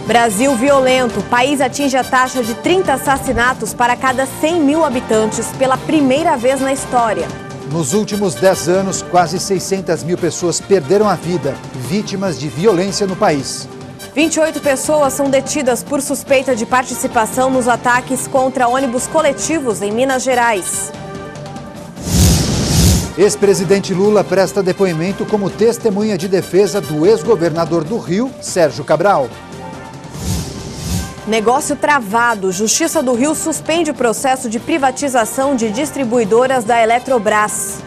Brasil violento. O país atinge a taxa de 30 assassinatos para cada 100 mil habitantes pela primeira vez na história. Nos últimos 10 anos, quase 600 mil pessoas perderam a vida, vítimas de violência no país. 28 pessoas são detidas por suspeita de participação nos ataques contra ônibus coletivos em Minas Gerais. Ex-presidente Lula presta depoimento como testemunha de defesa do ex-governador do Rio, Sérgio Cabral. Negócio travado. Justiça do Rio suspende o processo de privatização de distribuidoras da Eletrobras.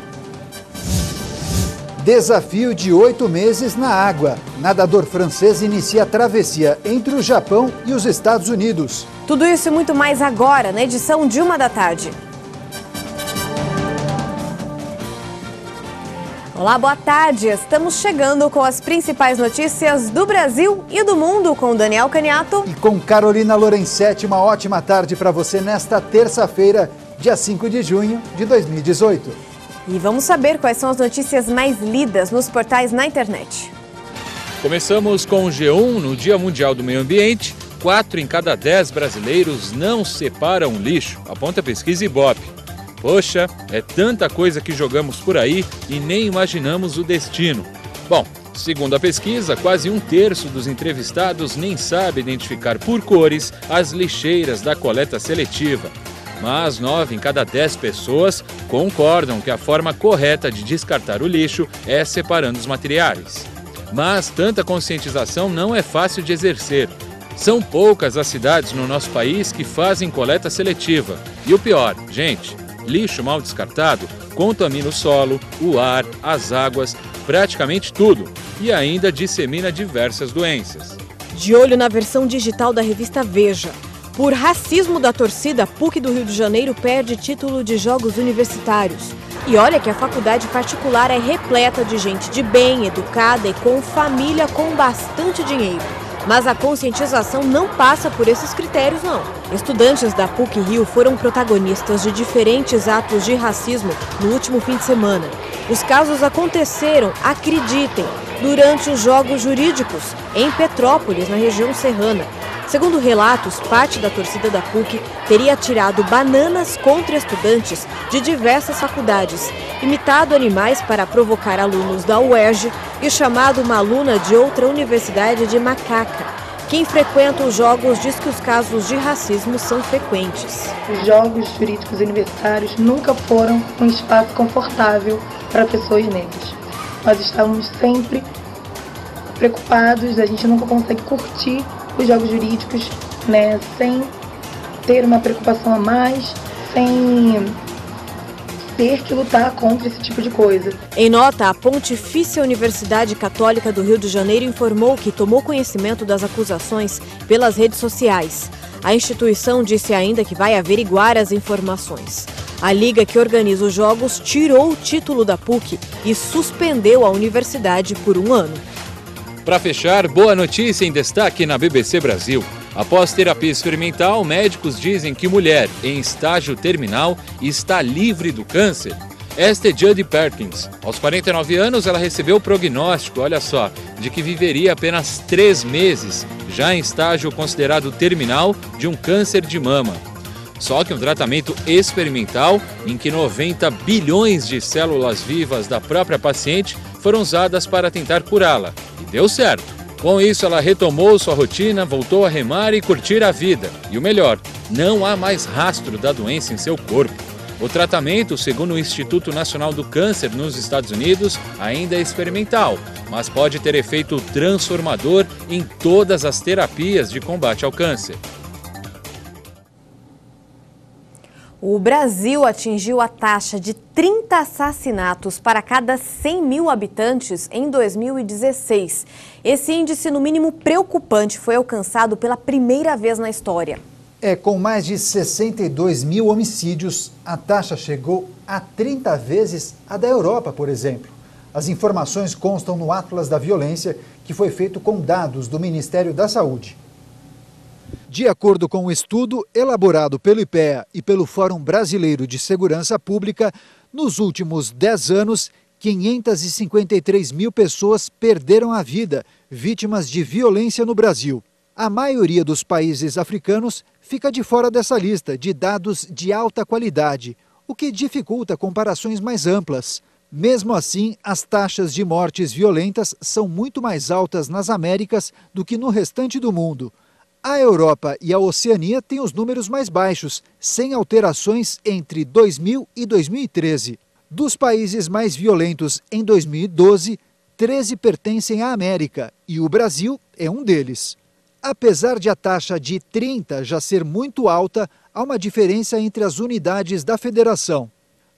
Desafio de 8 meses na água. Nadador francês inicia a travessia entre o Japão e os Estados Unidos. Tudo isso e muito mais agora, na edição de 1h da tarde. Olá, boa tarde. Estamos chegando com as principais notícias do Brasil e do mundo com Daniel Caniato. E com Carolina Lorenzetti, uma ótima tarde para você nesta terça-feira, dia 5 de junho de 2018. E vamos saber quais são as notícias mais lidas nos portais na internet. Começamos com o G1. No Dia Mundial do Meio Ambiente, 4 em cada 10 brasileiros não separam lixo, aponta a pesquisa Ibope. Poxa, é tanta coisa que jogamos por aí e nem imaginamos o destino. Bom, segundo a pesquisa, quase 1/3 dos entrevistados nem sabe identificar por cores as lixeiras da coleta seletiva. Mas 9 em cada 10 pessoas concordam que a forma correta de descartar o lixo é separando os materiais. Mas tanta conscientização não é fácil de exercer. São poucas as cidades no nosso país que fazem coleta seletiva. E o pior, gente, lixo mal descartado contamina o solo, o ar, as águas, praticamente tudo. E ainda dissemina diversas doenças. De olho na versão digital da revista Veja. Por racismo da torcida, a PUC do Rio de Janeiro perde título de Jogos Universitários. E olha que a faculdade particular é repleta de gente de bem, educada e com família com bastante dinheiro. Mas a conscientização não passa por esses critérios, não. Estudantes da PUC Rio foram protagonistas de diferentes atos de racismo no último fim de semana. Os casos aconteceram, acreditem, durante os Jogos Jurídicos, em Petrópolis, na região serrana. Segundo relatos, parte da torcida da PUC teria atirado bananas contra estudantes de diversas faculdades, imitado animais para provocar alunos da UERJ e chamado uma aluna de outra universidade de macaca. Quem frequenta os jogos diz que os casos de racismo são frequentes. Os Jogos Jurídicos Universitários nunca foram um espaço confortável para pessoas negras. Nós estávamos sempre preocupados, a gente nunca consegue curtir os jogos jurídicos, né, sem ter uma preocupação a mais, sem ter que lutar contra esse tipo de coisa. Em nota, a Pontifícia Universidade Católica do Rio de Janeiro informou que tomou conhecimento das acusações pelas redes sociais. A instituição disse ainda que vai averiguar as informações. A liga que organiza os jogos tirou o título da PUC e suspendeu a universidade por 1 ano. Para fechar, boa notícia em destaque na BBC Brasil. Após terapia experimental, médicos dizem que mulher em estágio terminal está livre do câncer. Esta é Judy Perkins. Aos 49 anos, ela recebeu o prognóstico, olha só, de que viveria apenas 3 meses, já em estágio considerado terminal de um câncer de mama. Só que um tratamento experimental em que 90 bilhões de células vivas da própria paciente foram usadas para tentar curá-la. E deu certo. Com isso, ela retomou sua rotina, voltou a remar e curtir a vida. E o melhor, não há mais rastro da doença em seu corpo. O tratamento, segundo o Instituto Nacional do Câncer nos Estados Unidos, ainda é experimental, mas pode ter efeito transformador em todas as terapias de combate ao câncer. O Brasil atingiu a taxa de 30 assassinatos para cada 100 mil habitantes em 2016. Esse índice, no mínimo preocupante, foi alcançado pela primeira vez na história. Com mais de 62 mil homicídios, a taxa chegou a 30 vezes a da Europa, por exemplo. As informações constam no Atlas da Violência, que foi feito com dados do Ministério da Saúde. De acordo com um estudo elaborado pelo IPEA e pelo Fórum Brasileiro de Segurança Pública, nos últimos 10 anos, 553 mil pessoas perderam a vida, vítimas de violência no Brasil. A maioria dos países africanos fica de fora dessa lista de dados de alta qualidade, o que dificulta comparações mais amplas. Mesmo assim, as taxas de mortes violentas são muito mais altas nas Américas do que no restante do mundo. A Europa e a Oceania têm os números mais baixos, sem alterações entre 2000 e 2013. Dos países mais violentos em 2012, 13 pertencem à América e o Brasil é um deles. Apesar de a taxa de 30 já ser muito alta, há uma diferença entre as unidades da federação.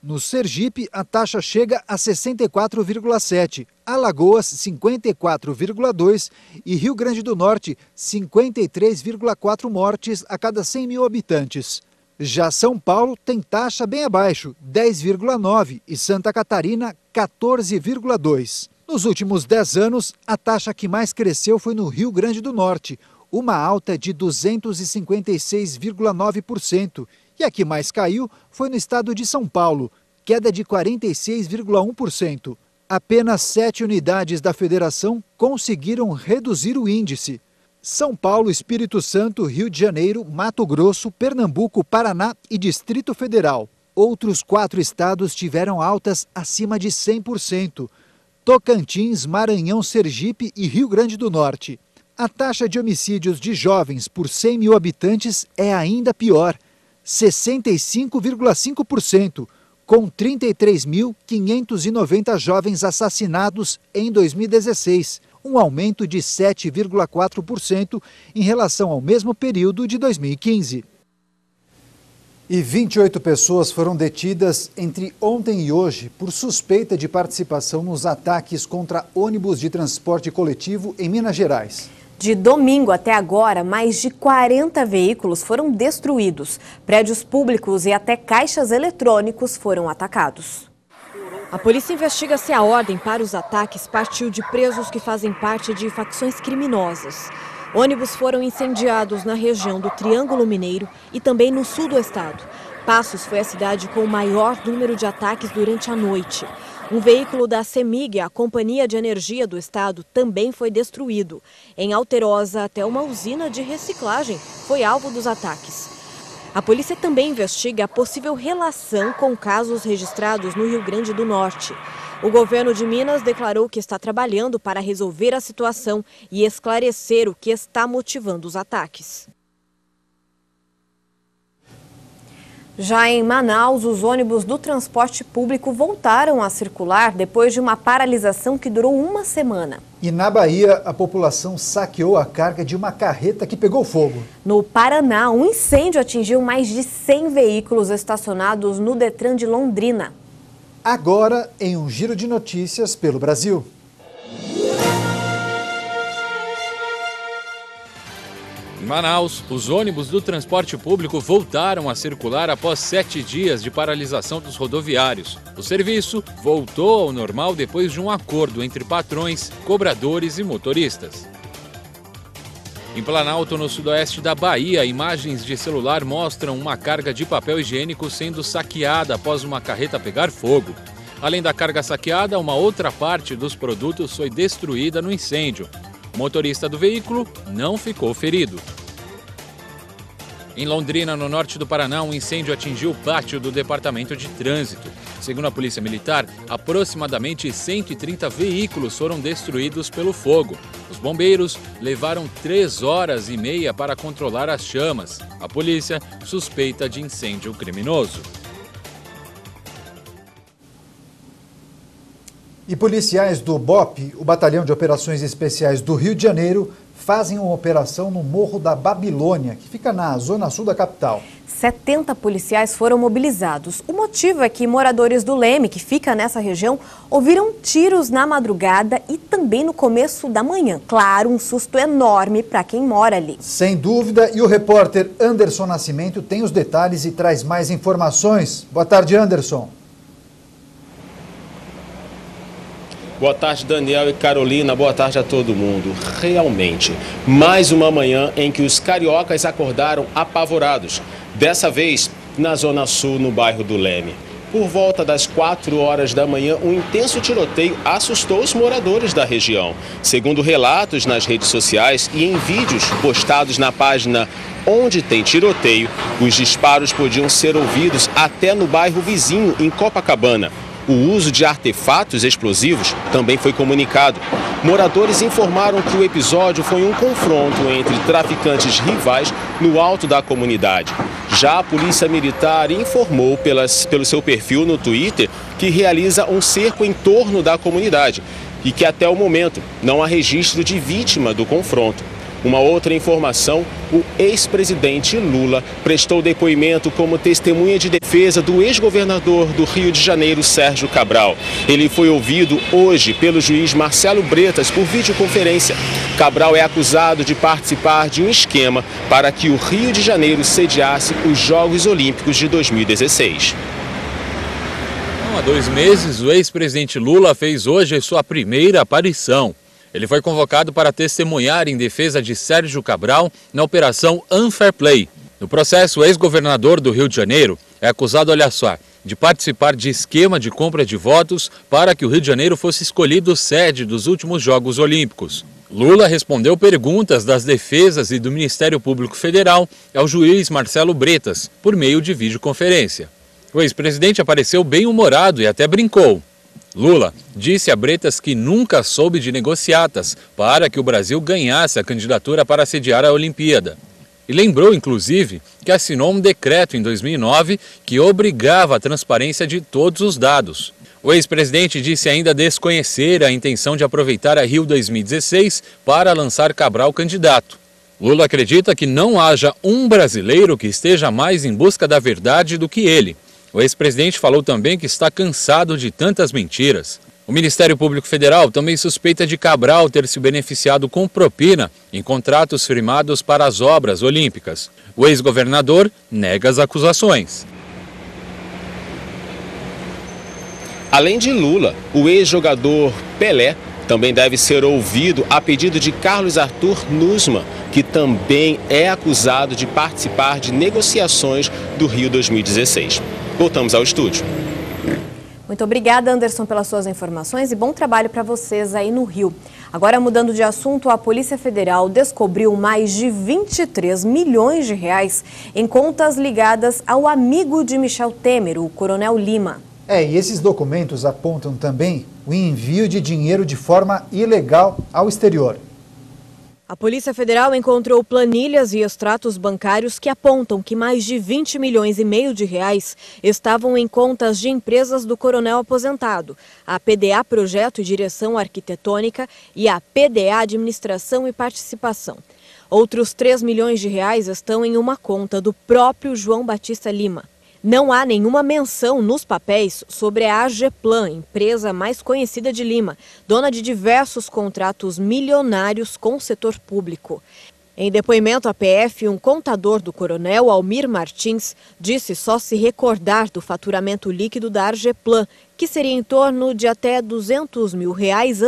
No Sergipe, a taxa chega a 64,7, Alagoas 54,2 e Rio Grande do Norte 53,4 mortes a cada 100 mil habitantes. Já São Paulo tem taxa bem abaixo, 10,9 e Santa Catarina 14,2. Nos últimos 10 anos, a taxa que mais cresceu foi no Rio Grande do Norte, uma alta de 256,9%. E a que mais caiu foi no estado de São Paulo, queda de 46,1%. Apenas 7 unidades da federação conseguiram reduzir o índice. São Paulo, Espírito Santo, Rio de Janeiro, Mato Grosso, Pernambuco, Paraná e Distrito Federal. Outros 4 estados tiveram altas acima de 100%. Tocantins, Maranhão, Sergipe e Rio Grande do Norte. A taxa de homicídios de jovens por 100 mil habitantes é ainda pior, 65,5%, com 33.590 jovens assassinados em 2016, um aumento de 7,4% em relação ao mesmo período de 2015. E 28 pessoas foram detidas entre ontem e hoje por suspeita de participação nos ataques contra ônibus de transporte coletivo em Minas Gerais. De domingo até agora, mais de 40 veículos foram destruídos. Prédios públicos e até caixas eletrônicos foram atacados. A polícia investiga se a ordem para os ataques partiu de presos que fazem parte de facções criminosas. Ônibus foram incendiados na região do Triângulo Mineiro e também no sul do estado. Passos foi a cidade com o maior número de ataques durante a noite. Um veículo da CEMIG, a Companhia de Energia do Estado, também foi destruído. Em Alterosa, até uma usina de reciclagem foi alvo dos ataques. A polícia também investiga a possível relação com casos registrados no Rio Grande do Norte. O governo de Minas declarou que está trabalhando para resolver a situação e esclarecer o que está motivando os ataques. Já em Manaus, os ônibus do transporte público voltaram a circular depois de uma paralisação que durou uma semana. E na Bahia, a população saqueou a carga de uma carreta que pegou fogo. No Paraná, um incêndio atingiu mais de 100 veículos estacionados no Detran de Londrina. Agora, em um giro de notícias pelo Brasil. Em Manaus, os ônibus do transporte público voltaram a circular após 7 dias de paralisação dos rodoviários. O serviço voltou ao normal depois de um acordo entre patrões, cobradores e motoristas. Em Planalto, no sudoeste da Bahia, imagens de celular mostram uma carga de papel higiênico sendo saqueada após uma carreta pegar fogo. Além da carga saqueada, uma outra parte dos produtos foi destruída no incêndio. O motorista do veículo não ficou ferido. Em Londrina, no norte do Paraná, um incêndio atingiu o pátio do Departamento de Trânsito. Segundo a Polícia Militar, aproximadamente 130 veículos foram destruídos pelo fogo. Os bombeiros levaram 3 horas e meia para controlar as chamas. A polícia suspeita de incêndio criminoso. E policiais do BOP, o Batalhão de Operações Especiais do Rio de Janeiro, fazem uma operação no Morro da Babilônia, que fica na zona sul da capital. 70 policiais foram mobilizados. O motivo é que moradores do Leme, que fica nessa região, ouviram tiros na madrugada e também no começo da manhã. Claro, um susto enorme para quem mora ali. Sem dúvida, e o repórter Anderson Nascimento tem os detalhes e traz mais informações. Boa tarde, Anderson. Boa tarde, Daniel e Carolina. Boa tarde a todo mundo. Realmente, mais uma manhã em que os cariocas acordaram apavorados. Dessa vez, na Zona Sul, no bairro do Leme. Por volta das 4 horas da manhã, um intenso tiroteio assustou os moradores da região. Segundo relatos nas redes sociais e em vídeos postados na página Onde Tem Tiroteio, os disparos podiam ser ouvidos até no bairro vizinho, em Copacabana. O uso de artefatos explosivos também foi comunicado. Moradores informaram que o episódio foi um confronto entre traficantes rivais no alto da comunidade. Já a Polícia Militar informou pelo seu perfil no Twitter que realiza um cerco em torno da comunidade e que até o momento não há registro de vítima do confronto. Uma outra informação, o ex-presidente Lula prestou depoimento como testemunha de defesa do ex-governador do Rio de Janeiro, Sérgio Cabral. Ele foi ouvido hoje pelo juiz Marcelo Bretas por videoconferência. Cabral é acusado de participar de um esquema para que o Rio de Janeiro sediasse os Jogos Olímpicos de 2016. Há 2 meses, o ex-presidente Lula fez hoje sua primeira aparição. Ele foi convocado para testemunhar em defesa de Sérgio Cabral na Operação Unfair Play. No processo, o ex-governador do Rio de Janeiro é acusado, olha só, de participar de esquema de compra de votos para que o Rio de Janeiro fosse escolhido sede dos últimos Jogos Olímpicos. Lula respondeu perguntas das defesas e do Ministério Público Federal ao juiz Marcelo Bretas, por meio de videoconferência. O ex-presidente apareceu bem-humorado e até brincou. Lula disse a Bretas que nunca soube de negociatas para que o Brasil ganhasse a candidatura para sediar a Olimpíada. E lembrou, inclusive, que assinou um decreto em 2009 que obrigava a transparência de todos os dados. O ex-presidente disse ainda desconhecer a intenção de aproveitar a Rio 2016 para lançar Cabral candidato. Lula acredita que não haja um brasileiro que esteja mais em busca da verdade do que ele. O ex-presidente falou também que está cansado de tantas mentiras. O Ministério Público Federal também suspeita de Cabral ter se beneficiado com propina em contratos firmados para as obras olímpicas. O ex-governador nega as acusações. Além de Lula, o ex-jogador Pelé também deve ser ouvido a pedido de Carlos Arthur Nussmann, que também é acusado de participar de negociações do Rio 2016. Voltamos ao estúdio. Muito obrigada, Anderson, pelas suas informações e bom trabalho para vocês aí no Rio. Agora, mudando de assunto, a Polícia Federal descobriu mais de 23 milhões de reais em contas ligadas ao amigo de Michel Temer, o Coronel Lima. E esses documentos apontam também o envio de dinheiro de forma ilegal ao exterior. A Polícia Federal encontrou planilhas e extratos bancários que apontam que mais de 20 milhões e meio de reais estavam em contas de empresas do coronel aposentado, a PDA Projeto e Direção Arquitetônica e a PDA Administração e Participação. Outros 3 milhões de reais estão em uma conta do próprio João Batista Lima. Não há nenhuma menção nos papéis sobre a AGEPLAN, empresa mais conhecida de Lima, dona de diversos contratos milionários com o setor público. Em depoimento à PF, um contador do coronel, Almir Martins, disse só se recordar do faturamento líquido da AGEPLAN, que seria em torno de até R$200 mil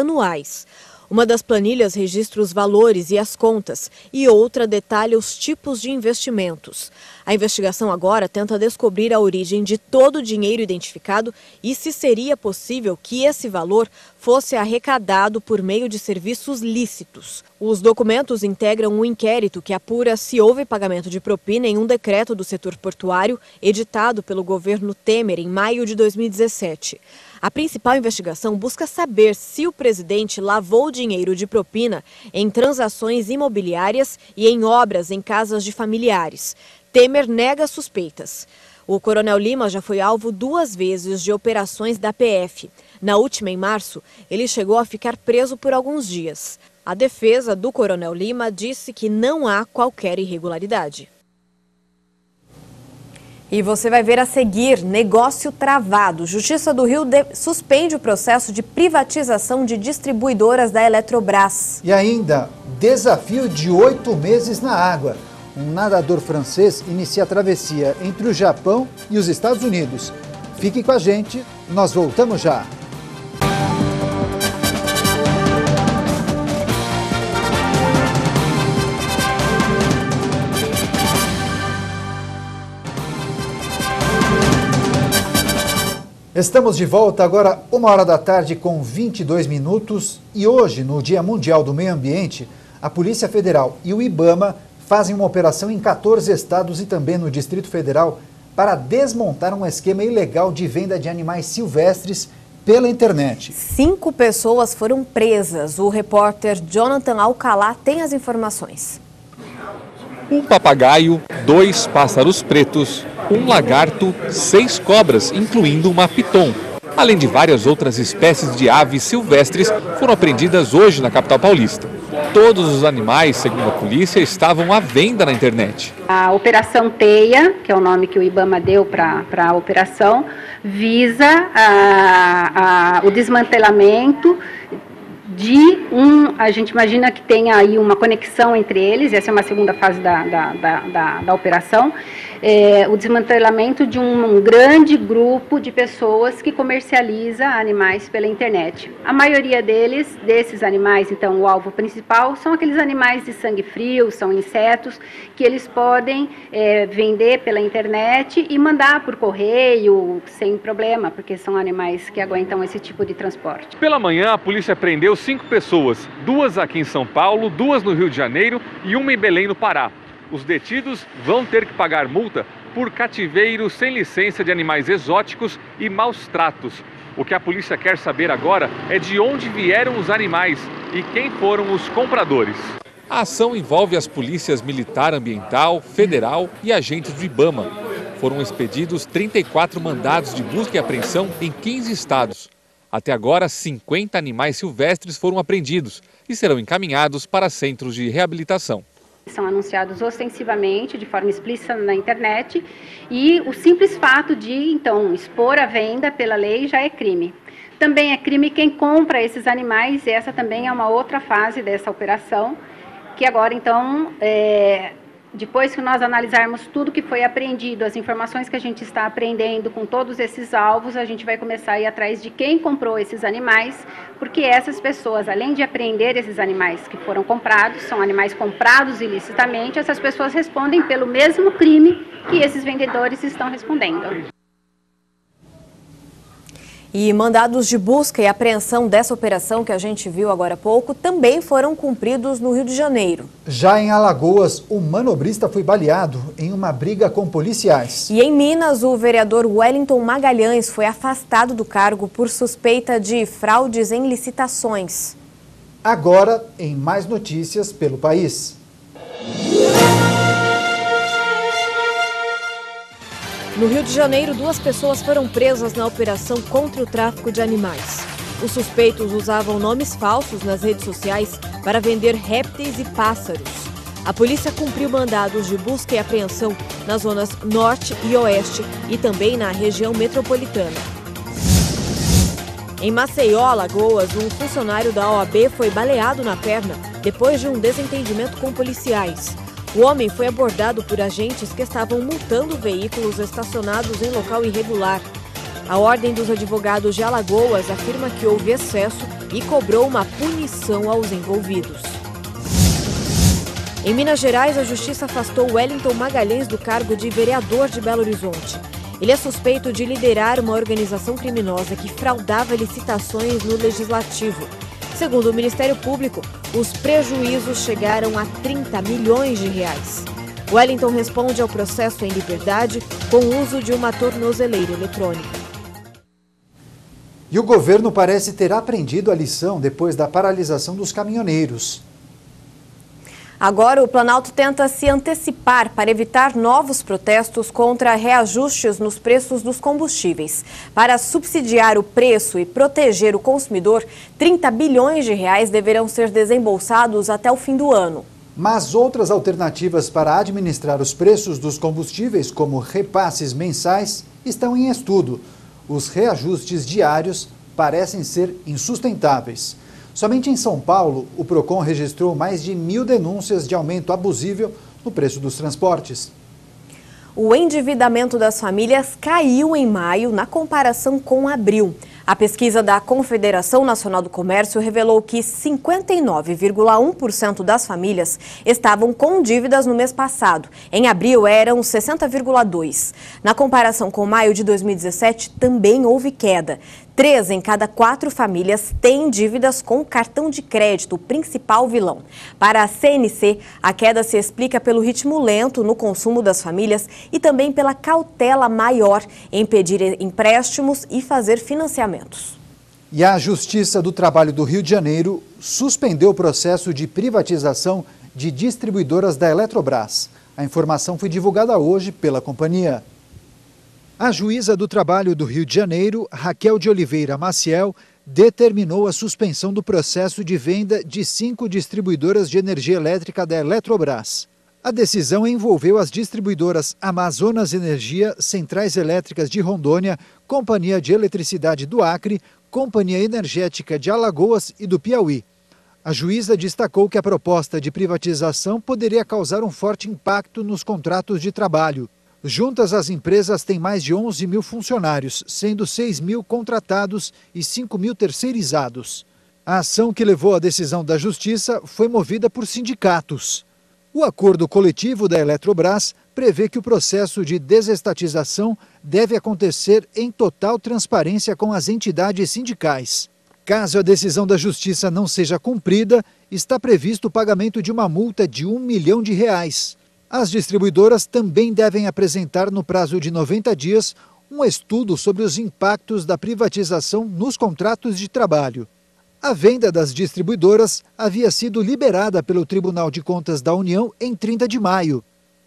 anuais. Uma das planilhas registra os valores e as contas e outra detalha os tipos de investimentos. A investigação agora tenta descobrir a origem de todo o dinheiro identificado e se seria possível que esse valor fosse arrecadado por meio de serviços lícitos. Os documentos integram um inquérito que apura se houve pagamento de propina em um decreto do setor portuário editado pelo governo Temer em maio de 2017. A principal investigação busca saber se o presidente lavou dinheiro de propina em transações imobiliárias e em obras em casas de familiares. Temer nega suspeitas. O Coronel Lima já foi alvo 2 vezes de operações da PF. Na última, em março, ele chegou a ficar preso por alguns dias. A defesa do Coronel Lima disse que não há qualquer irregularidade. E você vai ver a seguir, negócio travado. Justiça do Rio suspende o processo de privatização de distribuidoras da Eletrobras. E ainda, desafio de 8 meses na água. Um nadador francês inicia a travessia entre o Japão e os Estados Unidos. Fique com a gente, nós voltamos já. Estamos de volta agora, 1h da tarde com 22 minutos. E hoje, no Dia Mundial do Meio Ambiente, a Polícia Federal e o IBAMA fazem uma operação em 14 estados e também no Distrito Federal para desmontar um esquema ilegal de venda de animais silvestres pela internet. 5 pessoas foram presas. O repórter Jonathan Alcalá tem as informações. Um papagaio, 2 pássaros pretos, um lagarto, 6 cobras, incluindo uma piton. Além de várias outras espécies de aves silvestres, foram apreendidas hoje na capital paulista. Todos os animais, segundo a polícia, estavam à venda na internet. A Operação Teia, que é o nome que o IBAMA deu para a operação, visa o desmantelamento a gente imagina que tenha aí uma conexão entre eles, essa é uma segunda fase da operação, o desmantelamento de um grande grupo de pessoas que comercializa animais pela internet. A maioria desses animais, então, o alvo principal, são aqueles animais de sangue frio, são insetos, que eles podem vender pela internet e mandar por correio sem problema, porque são animais que aguentam esse tipo de transporte. Pela manhã, a polícia prendeu 5 pessoas, 2 aqui em São Paulo, 2 no Rio de Janeiro e 1 em Belém, no Pará. Os detidos vão ter que pagar multa por cativeiro sem licença de animais exóticos e maus tratos. O que a polícia quer saber agora é de onde vieram os animais e quem foram os compradores. A ação envolve as polícias militar, ambiental, federal e agentes do IBAMA. Foram expedidos 34 mandados de busca e apreensão em 15 estados. Até agora, 50 animais silvestres foram apreendidos e serão encaminhados para centros de reabilitação. São anunciados ostensivamente, de forma explícita na internet, e o simples fato de, então, expor a venda pela lei já é crime. Também é crime quem compra esses animais, e essa também é uma outra fase dessa operação, que agora, então, depois que nós analisarmos tudo que foi apreendido, as informações que a gente está apreendendo com todos esses alvos, a gente vai começar a ir atrás de quem comprou esses animais, porque essas pessoas, além de apreender esses animais que foram comprados, são animais comprados ilicitamente, essas pessoas respondem pelo mesmo crime que esses vendedores estão respondendo. E mandados de busca e apreensão dessa operação que a gente viu agora há pouco também foram cumpridos no Rio de Janeiro. Já em Alagoas, o manobrista foi baleado em uma briga com policiais. E em Minas, o vereador Wellington Magalhães foi afastado do cargo por suspeita de fraudes em licitações. Agora, em mais notícias pelo país. No Rio de Janeiro, 2 pessoas foram presas na operação contra o tráfico de animais. Os suspeitos usavam nomes falsos nas redes sociais para vender répteis e pássaros. A polícia cumpriu mandados de busca e apreensão nas zonas norte e oeste e também na região metropolitana. Em Maceió, Alagoas, um funcionário da OAB foi baleado na perna depois de um desentendimento com policiais. O homem foi abordado por agentes que estavam multando veículos estacionados em local irregular. A Ordem dos Advogados de Alagoas afirma que houve excesso e cobrou uma punição aos envolvidos. Em Minas Gerais, a Justiça afastou Wellington Magalhães do cargo de vereador de Belo Horizonte. Ele é suspeito de liderar uma organização criminosa que fraudava licitações no Legislativo. Segundo o Ministério Público, os prejuízos chegaram a 30 milhões de reais. Wellington responde ao processo em liberdade com o uso de uma tornozeleira eletrônica. E o governo parece ter aprendido a lição depois da paralisação dos caminhoneiros. Agora, o Planalto tenta se antecipar para evitar novos protestos contra reajustes nos preços dos combustíveis. Para subsidiar o preço e proteger o consumidor, 30 bilhões de reais deverão ser desembolsados até o fim do ano. Mas outras alternativas para administrar os preços dos combustíveis, como repasses mensais, estão em estudo. Os reajustes diários parecem ser insustentáveis. Somente em São Paulo, o PROCON registrou mais de 1.000 denúncias de aumento abusivo no preço dos transportes. O endividamento das famílias caiu em maio na comparação com abril. A pesquisa da Confederação Nacional do Comércio revelou que 59,1% das famílias estavam com dívidas no mês passado. Em abril, eram 60,2%. Na comparação com maio de 2017, também houve queda. 3 em cada 4 famílias têm dívidas com cartão de crédito, o principal vilão. Para a CNC, a queda se explica pelo ritmo lento no consumo das famílias e também pela cautela maior em pedir empréstimos e fazer financiamentos. E a Justiça do Trabalho do Rio de Janeiro suspendeu o processo de privatização de distribuidoras da Eletrobras. A informação foi divulgada hoje pela companhia. A juíza do Trabalho do Rio de Janeiro, Raquel de Oliveira Maciel, determinou a suspensão do processo de venda de 5 distribuidoras de energia elétrica da Eletrobras. A decisão envolveu as distribuidoras Amazonas Energia, Centrais Elétricas de Rondônia, Companhia de Eletricidade do Acre, Companhia Energética de Alagoas e do Piauí. A juíza destacou que a proposta de privatização poderia causar um forte impacto nos contratos de trabalho. Juntas, as empresas têm mais de 11 mil funcionários, sendo 6 mil contratados e 5 mil terceirizados. A ação que levou à decisão da Justiça foi movida por sindicatos. O acordo coletivo da Eletrobras prevê que o processo de desestatização deve acontecer em total transparência com as entidades sindicais. Caso a decisão da Justiça não seja cumprida, está previsto o pagamento de uma multa de R$1 milhão. As distribuidoras também devem apresentar no prazo de 90 dias um estudo sobre os impactos da privatização nos contratos de trabalho. A venda das distribuidoras havia sido liberada pelo Tribunal de Contas da União em 30 de maio.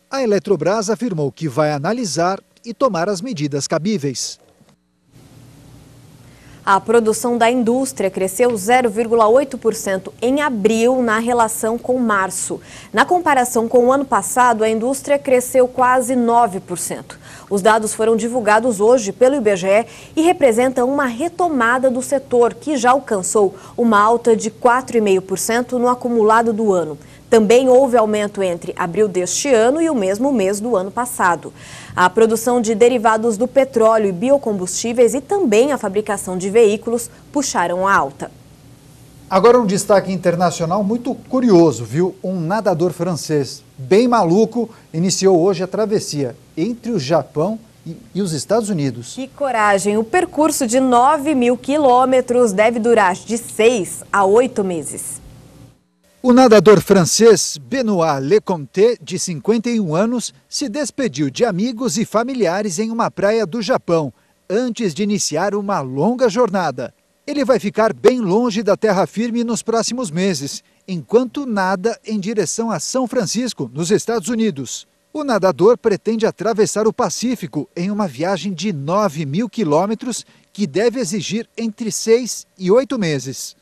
A Eletrobras afirmou que vai analisar e tomar as medidas cabíveis. A produção da indústria cresceu 0,8% em abril na relação com março. Na comparação com o ano passado, a indústria cresceu quase 9%. Os dados foram divulgados hoje pelo IBGE e representam uma retomada do setor, que já alcançou uma alta de 4,5% no acumulado do ano. Também houve aumento entre abril deste ano e o mesmo mês do ano passado. A produção de derivados do petróleo e biocombustíveis e também a fabricação de veículos puxaram a alta. Agora um destaque internacional muito curioso, viu? Um nadador francês bem maluco iniciou hoje a travessia entre o Japão e os Estados Unidos. Que coragem! O percurso de 9.000 quilômetros deve durar de 6 a 8 meses. O nadador francês Benoît Leconte, de 51 anos, se despediu de amigos e familiares em uma praia do Japão, antes de iniciar uma longa jornada. Ele vai ficar bem longe da terra firme nos próximos meses, enquanto nada em direção a São Francisco, nos Estados Unidos. O nadador pretende atravessar o Pacífico em uma viagem de 9.000 quilômetros que deve exigir entre 6 e 8 meses.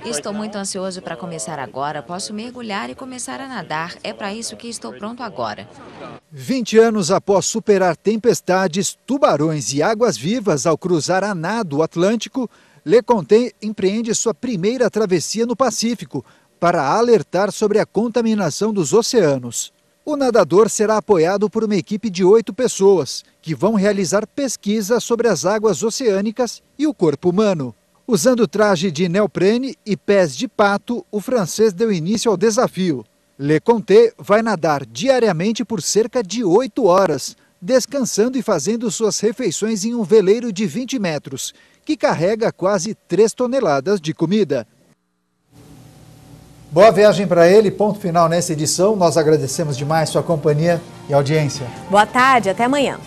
Estou muito ansioso para começar agora. Posso mergulhar e começar a nadar. É para isso que estou pronto agora. 20 anos após superar tempestades, tubarões e águas-vivas ao cruzar a nado o Atlântico, Leconte empreende sua primeira travessia no Pacífico para alertar sobre a contaminação dos oceanos. O nadador será apoiado por uma equipe de 8 pessoas, que vão realizar pesquisa sobre as águas oceânicas e o corpo humano. Usando traje de neoprene e pés de pato, o francês deu início ao desafio. Leconte vai nadar diariamente por cerca de 8 horas, descansando e fazendo suas refeições em um veleiro de 20 metros, que carrega quase 3 toneladas de comida. Boa viagem para ele, ponto final nessa edição. Nós agradecemos demais sua companhia e audiência. Boa tarde, até amanhã.